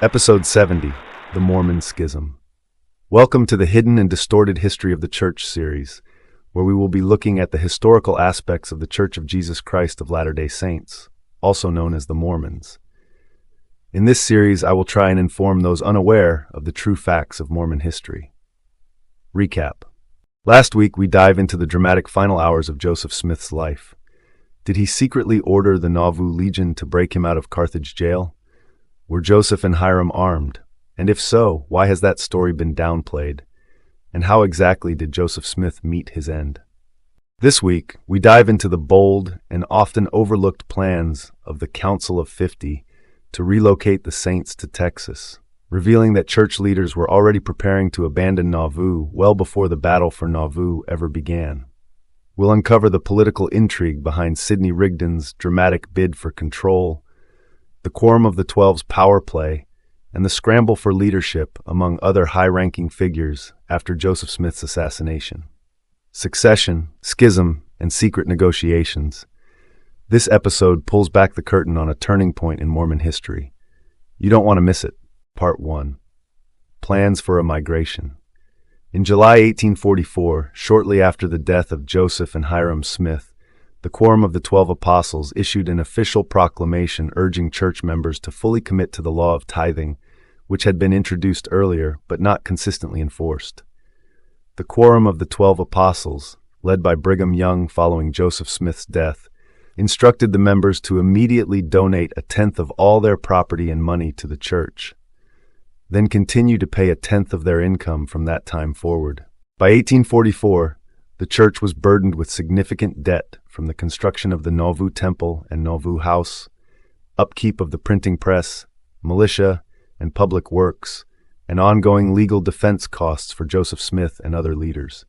Episode 70, The Mormon Schism. Welcome to the Hidden and Distorted History of the Church series, where we will be looking at the historical aspects of the Church of Jesus Christ of Latter-day Saints, also known as the Mormons. In this series, I will try and inform those unaware of the true facts of Mormon history. Recap. Last week, we dive into the dramatic final hours of Joseph Smith's life. Did he secretly order the Nauvoo Legion to break him out of Carthage jail? Were Joseph and Hiram armed? And if so, why has that story been downplayed? And how exactly did Joseph Smith meet his end? This week, we dive into the bold and often overlooked plans of the Council of 50 to relocate the Saints to Texas, revealing that church leaders were already preparing to abandon Nauvoo well before the battle for Nauvoo ever began. We'll uncover the political intrigue behind Sidney Rigdon's dramatic bid for control, the Quorum of the 12's power play, and the scramble for leadership among other high-ranking figures after Joseph Smith's assassination. Succession, schism, and secret negotiations. This episode pulls back the curtain on a turning point in Mormon history. You don't want to miss it. Part 1. Plans for a migration. In July 1844, shortly after the death of Joseph and Hiram Smith, the Quorum of the 12 Apostles issued an official proclamation urging church members to fully commit to the law of tithing, which had been introduced earlier but not consistently enforced. The Quorum of the 12 Apostles, led by Brigham Young following Joseph Smith's death, instructed the members to immediately donate a tenth of all their property and money to the church, then continue to pay a tenth of their income from that time forward. By 1844, the church was burdened with significant debt from the construction of the Nauvoo Temple and Nauvoo House, upkeep of the printing press, militia, and public works, and ongoing legal defense costs for Joseph Smith and other leaders.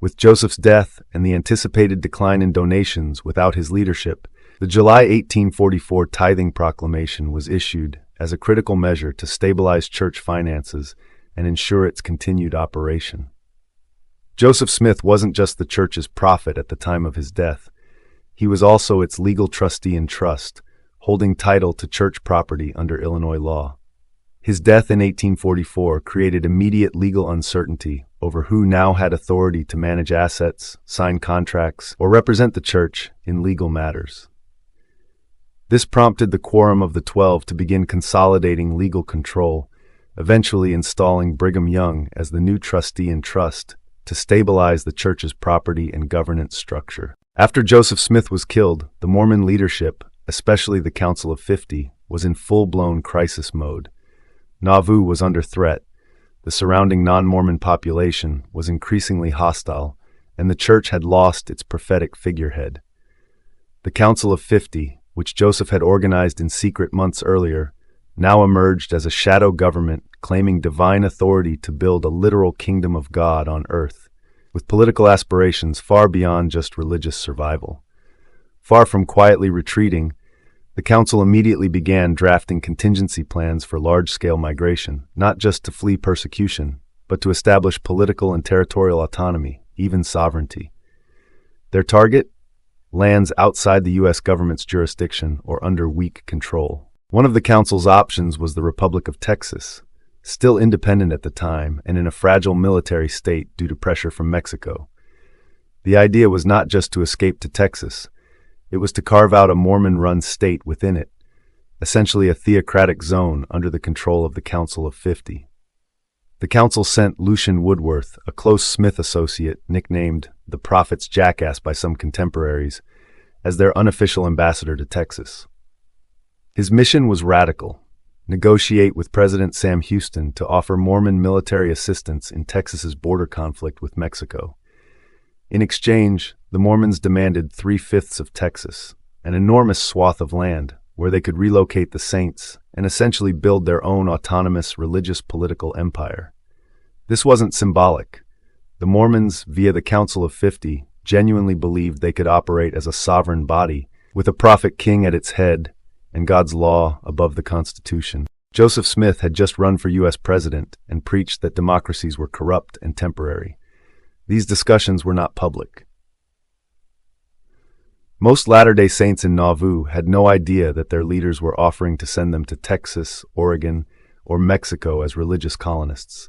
With Joseph's death and the anticipated decline in donations without his leadership, the July 1844 tithing proclamation was issued as a critical measure to stabilize church finances and ensure its continued operation. Joseph Smith wasn't just the church's prophet at the time of his death. He was also its legal trustee and trust, holding title to church property under Illinois law. His death in 1844 created immediate legal uncertainty over who now had authority to manage assets, sign contracts, or represent the church in legal matters. This prompted the Quorum of the 12 to begin consolidating legal control, eventually installing Brigham Young as the new trustee and trust to stabilize the church's property and governance structure. After Joseph Smith was killed, the Mormon leadership, especially the Council of 50, was in full-blown crisis mode. Nauvoo was under threat, the surrounding non-Mormon population was increasingly hostile, and the church had lost its prophetic figurehead. The Council of 50, which Joseph had organized in secret months earlier, now emerged as a shadow government claiming divine authority to build a literal kingdom of God on earth, with political aspirations far beyond just religious survival. Far from quietly retreating, the council immediately began drafting contingency plans for large-scale migration, not just to flee persecution, but to establish political and territorial autonomy, even sovereignty. Their target? Lands outside the U.S. government's jurisdiction or under weak control. One of the council's options was the Republic of Texas, still independent at the time and in a fragile military state due to pressure from Mexico. The idea was not just to escape to Texas. It was to carve out a Mormon-run state within it, essentially a theocratic zone under the control of the Council of 50. The council sent Lucian Woodworth, a close Smith associate nicknamed the Prophet's Jackass by some contemporaries, as their unofficial ambassador to Texas. His mission was radical: negotiate with President Sam Houston to offer Mormon military assistance in Texas's border conflict with Mexico. In exchange, the Mormons demanded 3/5 of Texas, an enormous swath of land where they could relocate the Saints and essentially build their own autonomous religious political empire. This wasn't symbolic. The Mormons, via the Council of 50, genuinely believed they could operate as a sovereign body, with a prophet king at its head and God's law above the Constitution. Joseph Smith had just run for U.S. president and preached that democracies were corrupt and temporary. These discussions were not public. Most Latter-day Saints in Nauvoo had no idea that their leaders were offering to send them to Texas, Oregon, or Mexico as religious colonists.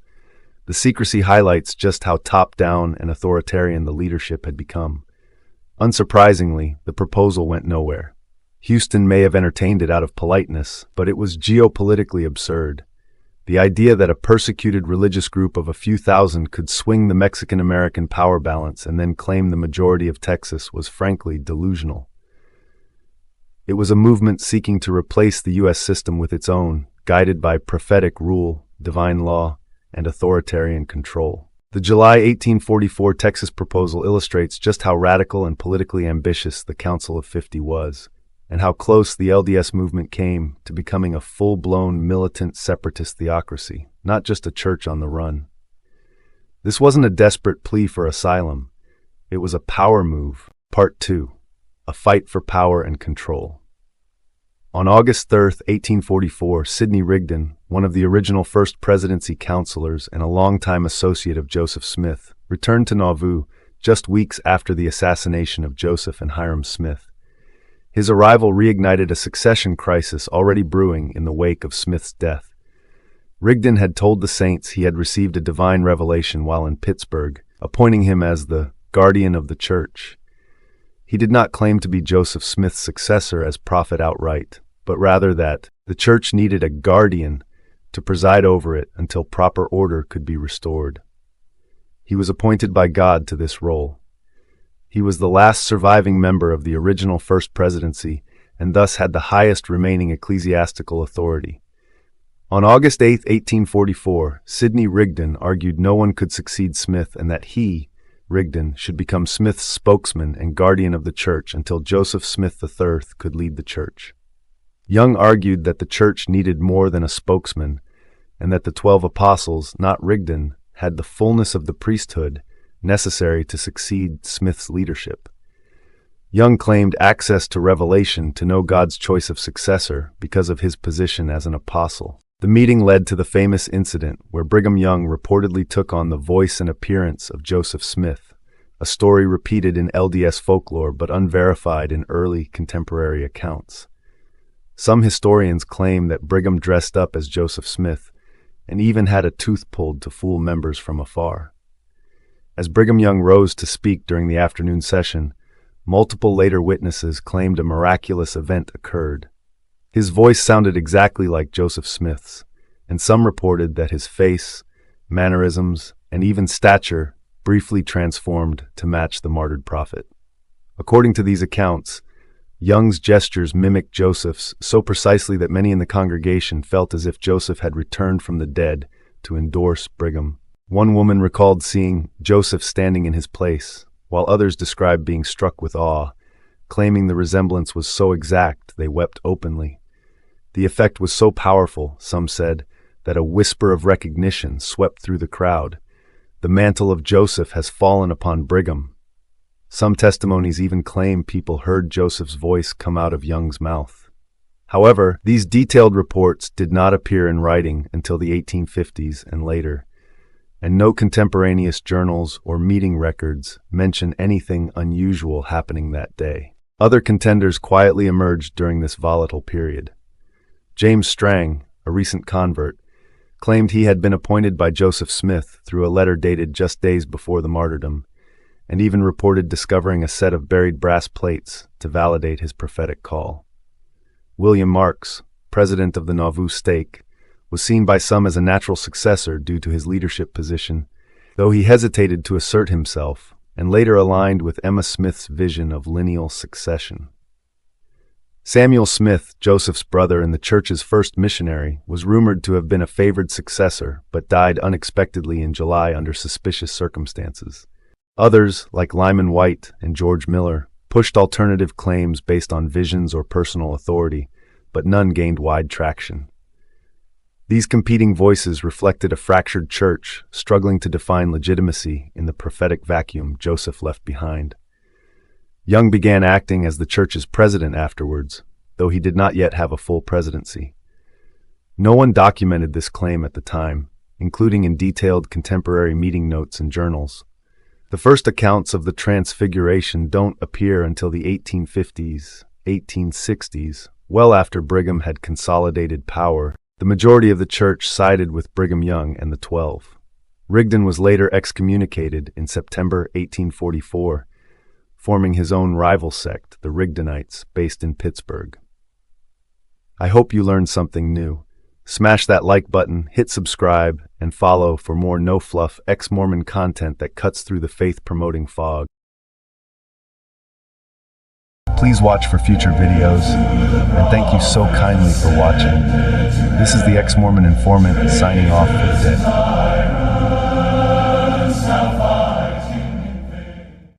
The secrecy highlights just how top-down and authoritarian the leadership had become. Unsurprisingly, the proposal went nowhere. Houston may have entertained it out of politeness, but it was geopolitically absurd. The idea that a persecuted religious group of a few thousand could swing the Mexican-American power balance and then claim the majority of Texas was frankly delusional. It was a movement seeking to replace the U.S. system with its own, guided by prophetic rule, divine law, and authoritarian control. The July 1844 Texas proposal illustrates just how radical and politically ambitious the Council of 50 was, and how close the LDS movement came to becoming a full-blown militant separatist theocracy, not just a church on the run. This wasn't a desperate plea for asylum. It was a power move. Part 2. A fight for power and control. On August 3, 1844, Sidney Rigdon, one of the original First Presidency counselors and a longtime associate of Joseph Smith, returned to Nauvoo just weeks after the assassination of Joseph and Hiram Smith. His arrival reignited a succession crisis already brewing in the wake of Smith's death. Rigdon had told the saints he had received a divine revelation while in Pittsburgh, appointing him as the guardian of the church. He did not claim to be Joseph Smith's successor as prophet outright, but rather that the church needed a guardian to preside over it until proper order could be restored. He was appointed by God to this role. He was the last surviving member of the original First Presidency and thus had the highest remaining ecclesiastical authority. On August 8, 1844, Sidney Rigdon argued no one could succeed Smith and that he, Rigdon, should become Smith's spokesman and guardian of the church until Joseph Smith III could lead the church. Young argued that the church needed more than a spokesman and that the 12 apostles, not Rigdon, had the fullness of the priesthood necessary to succeed Smith's leadership. Young claimed access to revelation to know God's choice of successor because of his position as an apostle. The meeting led to the famous incident where Brigham Young reportedly took on the voice and appearance of Joseph Smith, a story repeated in LDS folklore but unverified in early contemporary accounts. Some historians claim that Brigham dressed up as Joseph Smith and even had a tooth pulled to fool members from afar. As Brigham Young rose to speak during the afternoon session, multiple later witnesses claimed a miraculous event occurred. His voice sounded exactly like Joseph Smith's, and some reported that his face, mannerisms, and even stature briefly transformed to match the martyred prophet. According to these accounts, Young's gestures mimicked Joseph's so precisely that many in the congregation felt as if Joseph had returned from the dead to endorse Brigham. One woman recalled seeing Joseph standing in his place, while others described being struck with awe, claiming the resemblance was so exact they wept openly. The effect was so powerful, some said, that a whisper of recognition swept through the crowd. The mantle of Joseph has fallen upon Brigham. Some testimonies even claim people heard Joseph's voice come out of Young's mouth. However, these detailed reports did not appear in writing until the 1850s and later, and no contemporaneous journals or meeting records mention anything unusual happening that day. Other contenders quietly emerged during this volatile period. James Strang, a recent convert, claimed he had been appointed by Joseph Smith through a letter dated just days before the martyrdom, and even reported discovering a set of buried brass plates to validate his prophetic call. William Marks, president of the Nauvoo stake, was seen by some as a natural successor due to his leadership position, though he hesitated to assert himself and later aligned with Emma Smith's vision of lineal succession. Samuel Smith, Joseph's brother and the church's first missionary, was rumored to have been a favored successor but died unexpectedly in July under suspicious circumstances. Others, like Lyman White and George Miller, pushed alternative claims based on visions or personal authority, but none gained wide traction. These competing voices reflected a fractured church struggling to define legitimacy in the prophetic vacuum Joseph left behind. Young began acting as the church's president afterwards, though he did not yet have a full presidency. No one documented this claim at the time, including in detailed contemporary meeting notes and journals. The first accounts of the Transfiguration don't appear until the 1850s, 1860s, well after Brigham had consolidated power. The majority of the church sided with Brigham Young and the 12. Rigdon was later excommunicated in September 1844, forming his own rival sect, the Rigdonites, based in Pittsburgh. I hope you learned something new. Smash that like button, hit subscribe, and follow for more no-fluff ex-Mormon content that cuts through the faith-promoting fog. Please watch for future videos, and thank you so kindly for watching. This is the Ex-Mormon Informant signing off for the day.